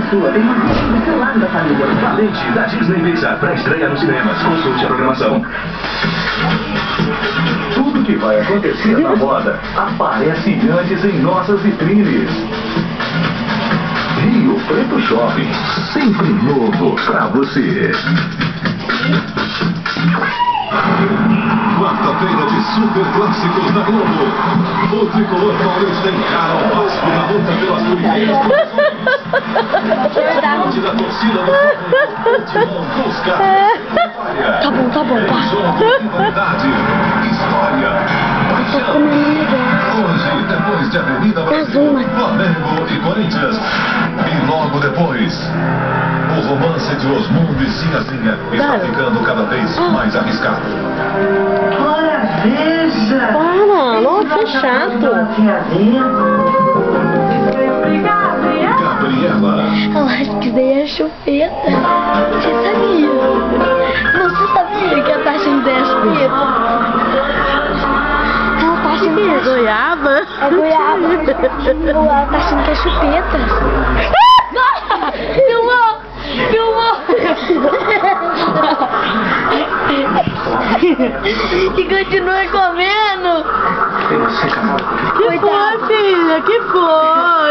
sua tem uma visão do seu lado da família. Valente da Disney Pixar, pré-estreia nos cinemas. Consulte a programação. Tudo que vai acontecer na moda aparece antes em nossas vitrines. Rio Preto Shopping, sempre novo pra você. Quarta-feira de super clássicos da Globo. O tricolor paulista encara o Vasco na luta pelas primeiras posições. Saúde da torcida do Timão busca vitória. Tá bom, Rivalidade, história, paixão. Hoje, depois de Avenida Brasil, Flamengo e Corinthians. E logo depois, o romance de Osmundo e Sinhazinha está ficando cada vez mais arriscado. Olha, veja! Para, nossa, é chato. Gabriela. Eu acho que veio a chupeta. Você sabia? Você sabia que a Tassinha veio a chupeta? Ela tá achando que é goiaba? É goiaba. Ou ela tá achando que é chupeta. Filmou! E continua comendo. Que foi, filha? Que foi?